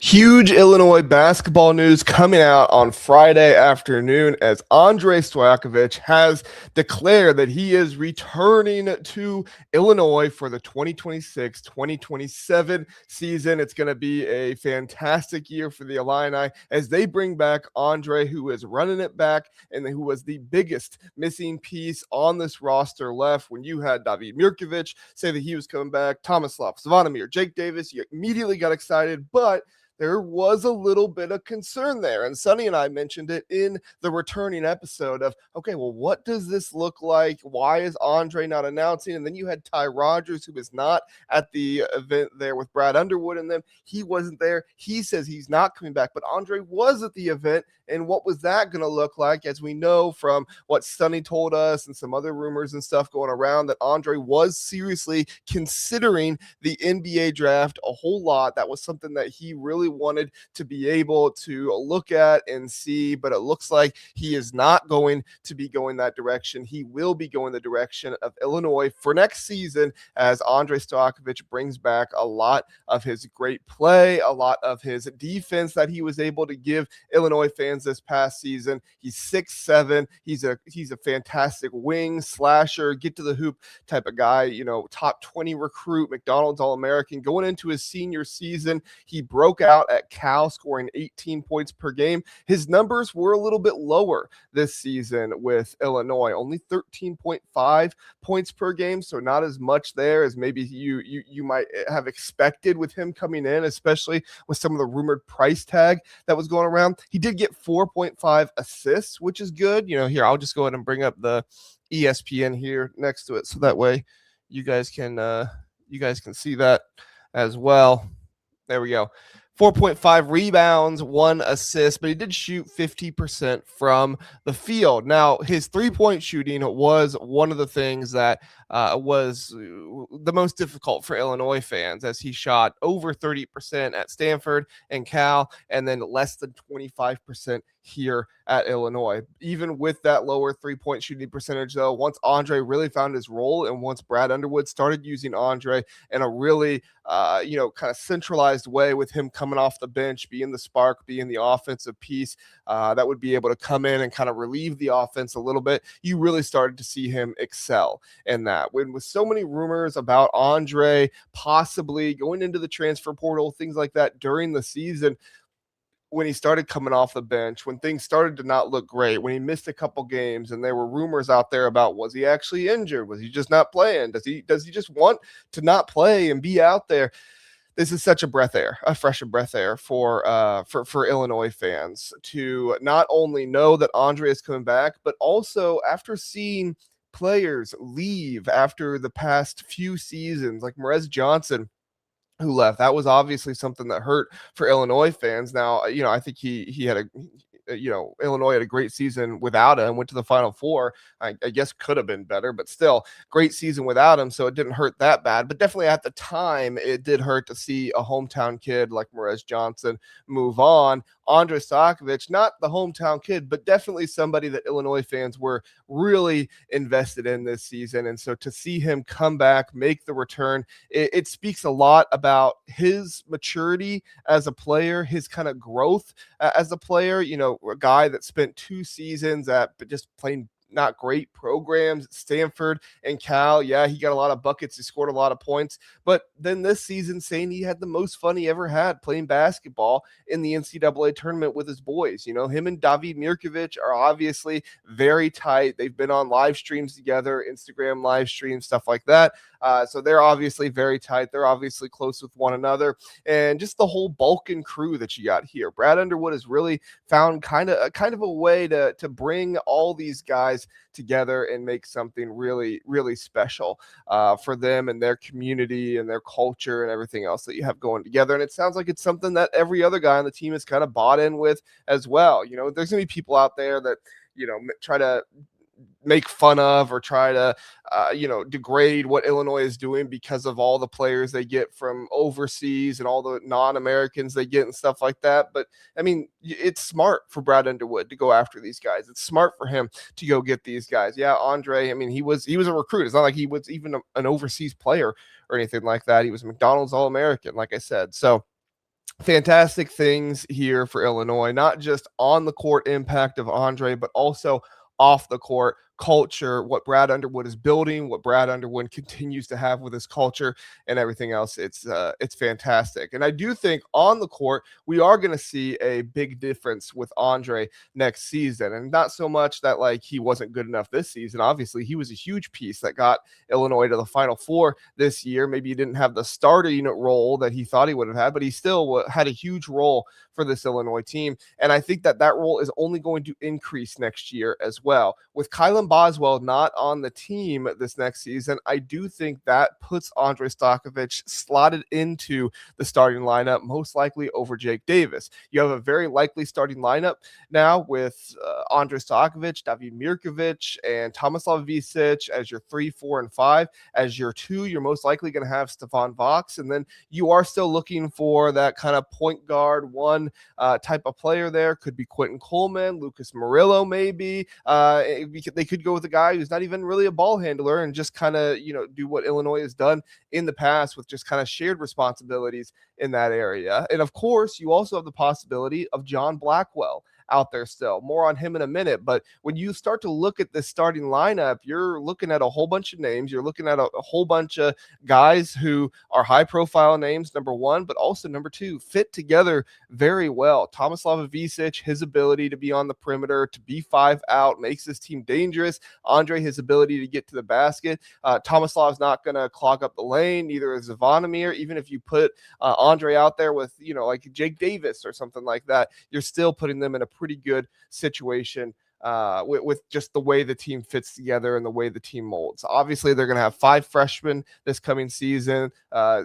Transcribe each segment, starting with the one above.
Huge Illinois basketball news coming out on Friday afternoon as Andrej Stojakovic has declared that he is returning to Illinois for the 2026-2027 season. It's going to be a fantastic year for the Illini as they bring back Andre, who is running it back and who was the biggest missing piece on this roster left. When you had David Mirkovic say that he was coming back, Tomislav, Savonimir, Jake Davis, you immediately got excited, but there was a little bit of concern there. And Sonny and I mentioned it in the returning episode of, okay, well, what does this look like? Why is Andre not announcing? And then you had Ty Rogers, who was not at the event there with Brad Underwood and them. He wasn't there. He says he's not coming back, but Andre was at the event. And what was that going to look like? As we know from what Sonny told us and some other rumors and stuff going around, that Andre was seriously considering the NBA draft a whole lot. That was something that he really wanted to be able to look at and see, but it looks like he is not going to be going that direction. He will be going the direction of Illinois for next season as Andrej Stojakovic brings back a lot of his great play, a lot of his defense that he was able to give Illinois fans this past season. He's 6'7". He's a fantastic wing slasher, get to the hoop type of guy, you know, top 20 recruit, McDonald's All-American. Going into his senior season, he broke out at Cal, scoring 18 points per game. His numbers were a little bit lower this season with Illinois, only 13.5 points per game, so not as much there as maybe you might have expected with him coming in, especially with some of the rumored price tag that was going around. He did get 4.5 assists, which is good. You know, here, I'll just go ahead and bring up the ESPN here next to it, so that way you guys can see that as well. There we go. 4.5 rebounds, 1 assist, but he did shoot 50% from the field. Now, his three-point shooting was one of the things that was the most difficult for Illinois fans, as he shot over 30% at Stanford and Cal, and then less than 25% here at Illinois. Even with that lower three-point shooting percentage, though, once Andre really found his role and once Brad Underwood started using Andre in a really, kind of centralized way, with him coming off the bench, being the spark, being the offensive piece that would be able to come in and kind of relieve the offense a little bit, you really started to see him excel in that. When with so many rumors about Andre possibly going into the transfer portal, things like that during the season, when he started coming off the bench, when things started to not look great, when he missed a couple games and there were rumors out there about, was he actually injured? Was he just not playing? Does he just want to not play and be out there? This is such a breath of air for Illinois fans to not only know that Andre is coming back, but also after seeing players leave after the past few seasons, like Merez Johnson, who left. That was obviously something that hurt for Illinois fans. Now, I think he had Illinois had a great season without him, went to the Final Four. I guess could have been better, but still great season without him, so it didn't hurt that bad. But definitely at the time, it did hurt to see a hometown kid like Merez Johnson move on. Andrej Stojakovic, not the hometown kid, but definitely somebody that Illinois fans were really invested in this season. And so to see him come back, make the return, it speaks a lot about his maturity as a player, his kind of growth as a player. A guy that spent 2 seasons at just playing not great programs, Stanford and Cal. Yeah, he got a lot of buckets. He scored a lot of points. But then this season, saying he had the most fun he ever had playing basketball in the NCAA tournament with his boys. Him and David Mirkovic are obviously very tight. They've been on live streams together, Instagram live streams, stuff like that. So they're obviously very tight. They're obviously close with one another. And just the whole Balkan crew that you got here. Brad Underwood has really found kind of a way to bring all these guys together and make something really, really special for them and their community and their culture and everything else that you have going together. And it sounds like it's something that every other guy on the team is kind of bought in with as well. There's going to be people out there that, try to make fun of or try to, degrade what Illinois is doing because of all the players they get from overseas and all the non-Americans they get and stuff like that. But I mean, it's smart for Brad Underwood to go after these guys. It's smart for him to go get these guys. Yeah, Andre, I mean, he was a recruit. It's not like he was even an overseas player or anything like that. He was a McDonald's All-American, like I said. So fantastic things here for Illinois, not just on the court impact of Andre, but also off the court culture, what Brad Underwood is building, what Brad Underwood continues to have with his culture and everything else. It's fantastic. And I do think on the court, we are going to see a big difference with Andre next season. And not so much that like he wasn't good enough this season. Obviously, he was a huge piece that got Illinois to the Final Four this year. Maybe he didn't have the starting role that he thought he would have had, but he still had a huge role for this Illinois team. And I think that that role is only going to increase next year as well. With Kylan Boswell not on the team this next season, I do think that puts Andrej Stojakovic slotted into the starting lineup, most likely over Jake Davis. You have a very likely starting lineup now with Andrej Stojakovic, David Mirkovic, and Tomislav Ivisic as your 3, 4, and 5. As your 2, you're most likely going to have Stefan Vox, and then you are still looking for that kind of point guard 1 type of player there. Could be Quentin Coleman, Lucas Murillo maybe. They could go with a guy who's not even really a ball handler and just kind of, do what Illinois has done in the past with just kind of shared responsibilities in that area. And of course, you also have the possibility of John Blackwell out there still. More on him in a minute. But when you start to look at this starting lineup, you're looking at a whole bunch of names. You're looking at a whole bunch of guys who are high profile names, number 1, but also number 2, fit together very well. Tomislav Ivisic, his ability to be on the perimeter, to be 5 out, makes this team dangerous. Andre, his ability to get to the basket. Tomislav's not going to clog up the lane, neither is Zvonimir. Even if you put Andre out there with, like Jake Davis or something like that, you're still putting them in a pretty good situation with just the way the team fits together and the way the team molds. Obviously, they're going to have 5 freshmen this coming season.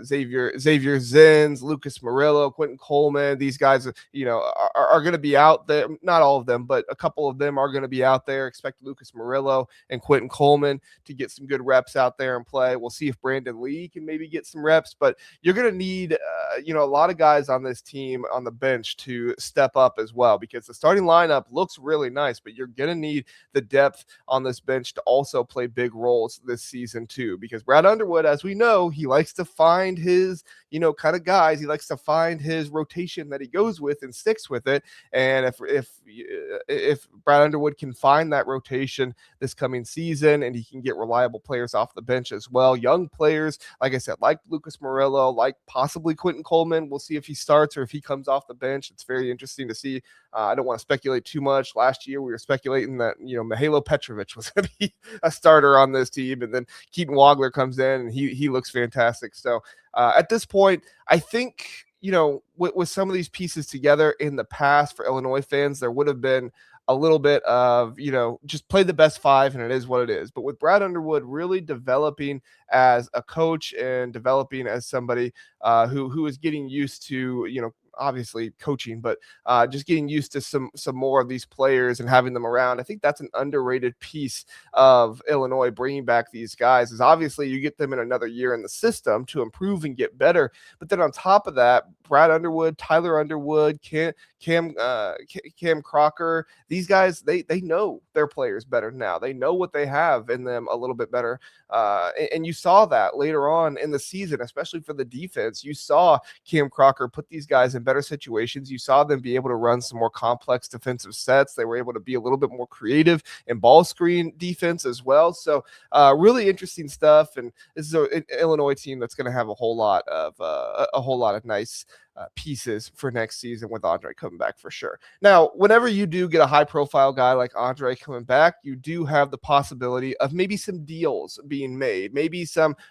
Xavier Zins, Lucas Murillo, Quentin Coleman. These guys, are going to be out there. Not all of them, but a couple of them are going to be out there. Expect Lucas Murillo and Quentin Coleman to get some good reps out there and play. We'll see if Brandon Lee can maybe get some reps, but you're going to need, a lot of guys on this team on the bench to step up as well, because the starting lineup looks really nice, but you're going to need the depth on this bench to also play big roles this season too, because Brad Underwood, as we know, he likes to find his, kind of guys. He likes to find his rotation that he goes with and sticks with it. And if Brad Underwood can find that rotation this coming season, and he can get reliable players off the bench as well, young players, like I said, like Lucas Murillo, like possibly Quentin Coleman. We'll see if he starts or if he comes off the bench. It's very interesting to see. I don't want to speculate too much. Last year, we were speculating that, Mihailo Petrovic was going to be a starter on this team. And then Keaton Wagler comes in and he looks fantastic. So at this point, I think, with some of these pieces together in the past for Illinois fans, there would have been a little bit of, just play the best 5 and it is what it is. But with Brad Underwood really developing as a coach and developing as somebody who is getting used to, obviously coaching, but just getting used to some more of these players and having them around. I think that's an underrated piece of Illinois bringing back these guys, is obviously you get them in another year in the system to improve and get better. But then on top of that, Brad Underwood, Tyler Underwood, Cam Crocker, these guys, they know their players better now. They know what they have in them a little bit better. And you saw that later on in the season, especially for the defense. You saw Cam Crocker put these guys in better situations. You saw them be able to run some more complex defensive sets. They were able to be a little bit more creative in ball screen defense as well. So really interesting stuff. And this is an Illinois team that's going to have a whole lot of nice pieces for next season with Andre coming back for sure. Now, whenever you do get a high profile guy like Andre coming back, you do have the possibility of maybe some deals being made. Maybe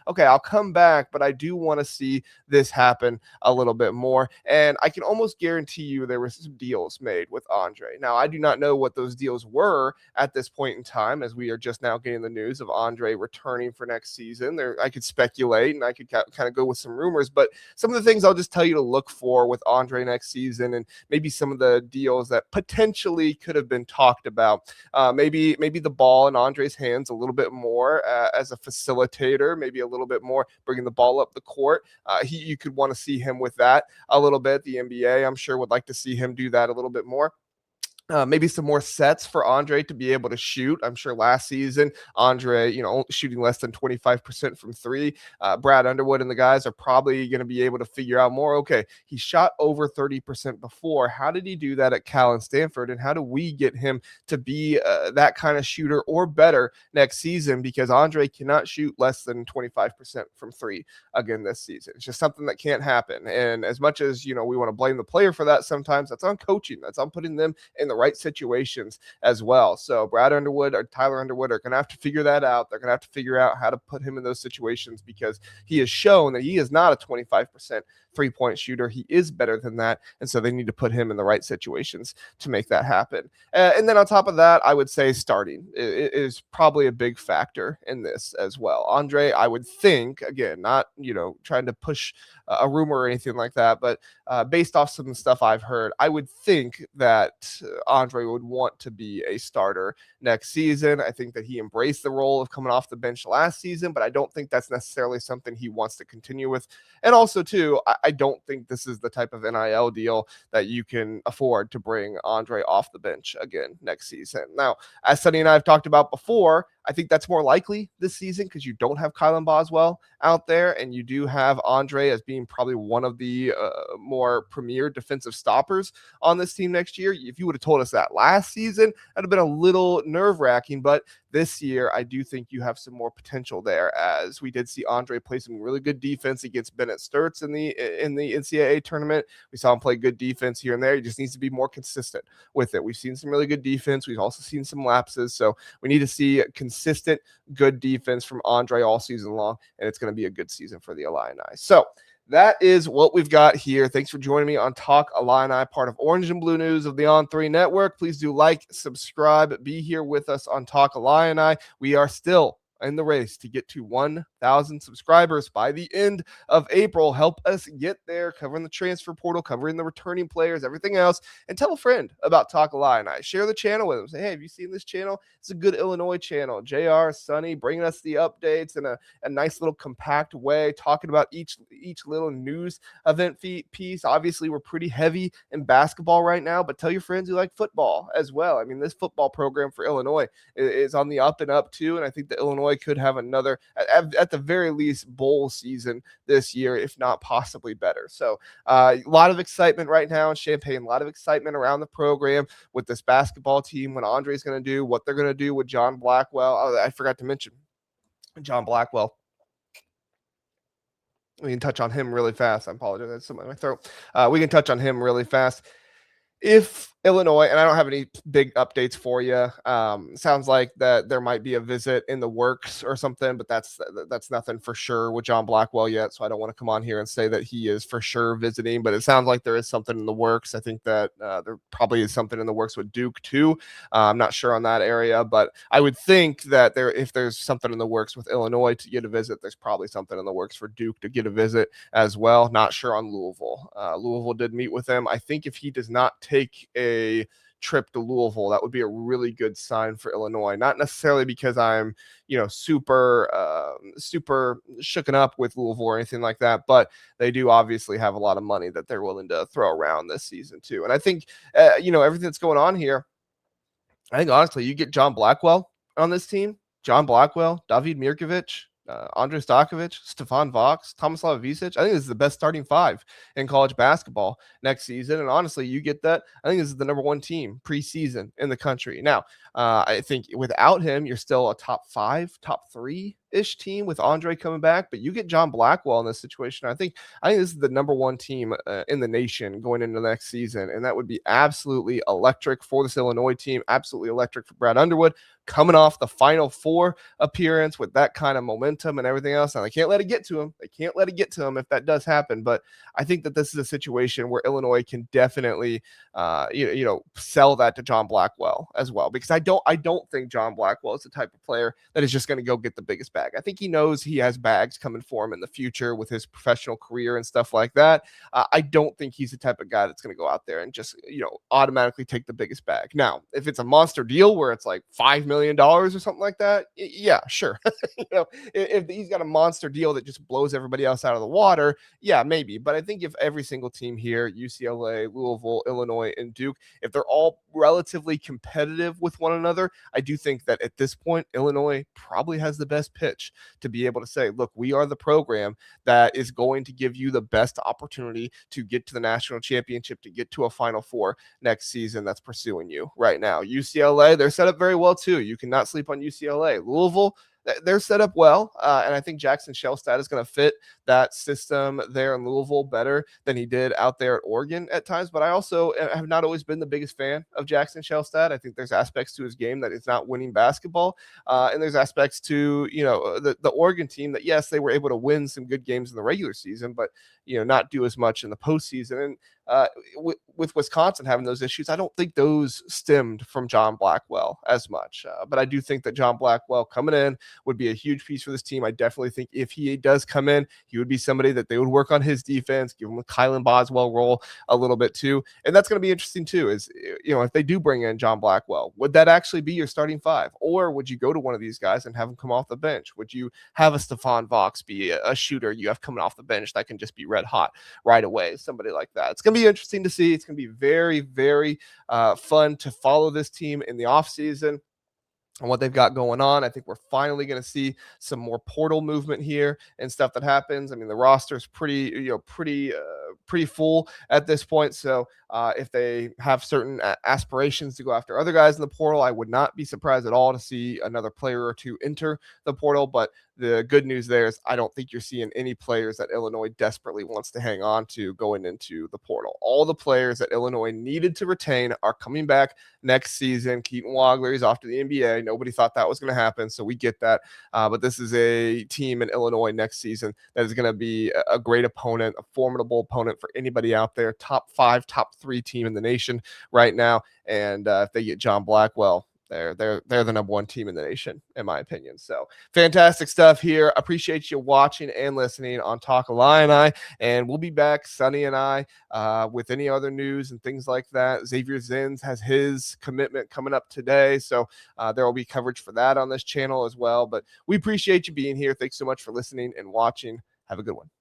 okay, I'll come back, but I do want to see this happen a little bit more. And I can almost guarantee you there were some deals made with Andre. Now, I do not know what those deals were at this point in time, as we are just now getting the news of Andre returning for next season. I could speculate and I could kind of go with some rumors, but some of the things I'll just tell you to look for with Andre next season, and maybe some of the deals that potentially could have been talked about. Maybe the ball in Andre's hands a little bit more as a facilitator, maybe a little bit more bringing the ball up the court. You could want to see him with that a little bit. The NBA, I'm sure, would like to see him do that a little bit more. Maybe some more sets for Andre to be able to shoot. I'm sure last season, Andre, shooting less than 25% from three. Brad Underwood and the guys are probably going to be able to figure out more. Okay, he shot over 30% before. How did he do that at Cal and Stanford? And how do we get him to be that kind of shooter or better next season? Because Andre cannot shoot less than 25% from three again this season. It's just something that can't happen. And as much as, we want to blame the player for that sometimes, that's on coaching. That's on putting them in the right situations as well. So Brad Underwood or Tyler Underwood are going to have to figure that out. They're going to have to figure out how to put him in those situations because he has shown that he is not a 25% three-point shooter. He is better than that. And so they need to put him in the right situations to make that happen. And then on top of that, I would say starting is probably a big factor in this as well. Andre, I would think, again, not, trying to push a rumor or anything like that, but based off some stuff I've heard, I would think that Andre would want to be a starter next season. I think that he embraced the role of coming off the bench last season, but I don't think that's necessarily something he wants to continue with. And also, too, I don't think this is the type of NIL deal that you can afford to bring Andre off the bench again next season. Now, as Sonny and I have talked about before, I think that's more likely this season because you don't have Kylan Boswell out there, and you do have Andre as being probably one of the more premier defensive stoppers on this team next year. If you would have told us that last season, that'd have been a little nerve-wracking, but this year, I do think you have some more potential there, as we did see Andre play some really good defense against Bennett Sturts in the NCAA tournament. We saw him play good defense here and there. He just needs to be more consistent with it. We've seen some really good defense. We've also seen some lapses, so we need to see consistent, good defense from Andre all season long, and it's going to be a good season for the Illini. So that is what we've got here. Thanks for joining me on Talk Illini, part of Orange and Blue News of the On3 Network. Please do like, subscribe, be here with us on Talk Illini. We are still in the race to get to 1,000 subscribers by the end of April. Help us get there, covering the transfer portal, covering the returning players, everything else, and tell a friend about Talk Illini. Share the channel with them. Say, hey, have you seen this channel? It's a good Illinois channel. JR, Sonny, bringing us the updates in a nice little compact way, talking about each little news event piece. Obviously, we're pretty heavy in basketball right now, but tell your friends who like football as well. I mean, this football program for Illinois is on the up and up too, and I think that Illinois could have another, at the very least, bowl season this year, if not possibly better. So a lot of excitement right now in Champaign, a lot of excitement around the program with this basketball team, what Andre's going to do, what they're going to do with John Blackwell. Oh, I forgot to mention John Blackwell. We can touch on him really fast. I apologize. That's something in my throat. We can touch on him really fast. If Illinois, and I don't have any big updates for you. Sounds like that there might be a visit in the works or something, but that's nothing for sure with John Blackwell yet. So I don't want to come on here and say that he is for sure visiting, but it sounds like there is something in the works. I think that there probably is something in the works with Duke too. I'm not sure on that area, but I would think that if there's something in the works with Illinois to get a visit, there's probably something in the works for Duke to get a visit as well. Not sure on Louisville. Louisville did meet with him. I think if he does not take a trip to Louisville, that would be a really good sign for Illinois. Not necessarily because I'm, super shooken up with Louisville or anything like that, but they do obviously have a lot of money that they're willing to throw around this season too. And I think, everything that's going on here, I think honestly, you get John Blackwell on this team, John Blackwell, David Mirkovic, Andrej Stojakovic, Stefan Vox, Tomislav Ivisic. I think this is the best starting five in college basketball next season. And honestly, you get that. I think this is the number one team preseason in the country. Now, I think without him, you're still a top 5, top 3-ish team with Andre coming back. But you get John Blackwell in this situation. I think this is the number one team in the nation going into the next season. And that would be absolutely electric for this Illinois team. Absolutely electric for Brad Underwood, coming off the Final Four appearance with that kind of momentum and everything else. And they can't let it get to him. They can't let it get to him if that does happen. But I think that this is a situation where Illinois can definitely, sell that to John Blackwell as well, because I don't think John Blackwell is the type of player that is just going to go get the biggest bag bag. I think he knows he has bags coming for him in the future with his professional career and stuff like that. I don't think he's the type of guy that's going to go out there and just, automatically take the biggest bag. Now, if it's a monster deal where it's like $5 million or something like that, yeah, sure. If he's got a monster deal that just blows everybody else out of the water, yeah, maybe. But I think if every single team here, UCLA, Louisville, Illinois, and Duke, if they're all relatively competitive with one another, I do think that at this point, Illinois probably has the best pitch to be able to say, look, we are the program that is going to give you the best opportunity to get to the national championship, to get to a Final Four next season that's pursuing you right now. UCLA, they're set up very well too. You cannot sleep on UCLA. Louisville, they're set up well, and I think Jackson Shellstad is going to fit that system there in Louisville better than he did out there at Oregon at times. But I also have not always been the biggest fan of Jackson Shellstad. I think there's aspects to his game that is not winning basketball, and there's aspects to the Oregon team that, yes, they were able to win some good games in the regular season, but not do as much in the postseason. And with Wisconsin having those issues, I don't think those stemmed from John Blackwell as much. But I do think that John Blackwell coming in would be a huge piece for this team. I definitely think if he does come in, he would be somebody that they would work on his defense, give him a Kylan Boswell role a little bit too. And that's going to be interesting too, is, if they do bring in John Blackwell, would that actually be your starting five? Or would you go to one of these guys and have him come off the bench? Would you have a Stephon Vox be a shooter you have coming off the bench that can just be red hot right away? Somebody like that. It's going to be interesting to see. It's going to be very, very fun to follow this team in the offseason and what they've got going on. I think we're finally going to see some more portal movement here and stuff that happens. I mean, the roster is pretty full at this point. So if they have certain aspirations to go after other guys in the portal, I would not be surprised at all to see another player or two enter the portal. But the good news there is I don't think you're seeing any players that Illinois desperately wants to hang on to going into the portal. All the players that Illinois needed to retain are coming back next season. Keaton Wagler is off to the NBA. Nobody thought that was going to happen, so we get that. But this is a team in Illinois next season that is going to be a great opponent, a formidable opponent for anybody out there. Top 5, top 3 team in the nation right now. And if they get John Blackwell, they're the number 1 team in the nation, in my opinion. So fantastic stuff here. Appreciate you watching and listening on Talk Illini, and we'll be back, Sonny and I, with any other news and things like that. Xavier Zins has his commitment coming up today, so there will be coverage for that on this channel as well. But we appreciate you being here. Thanks so much for listening and watching. Have a good one.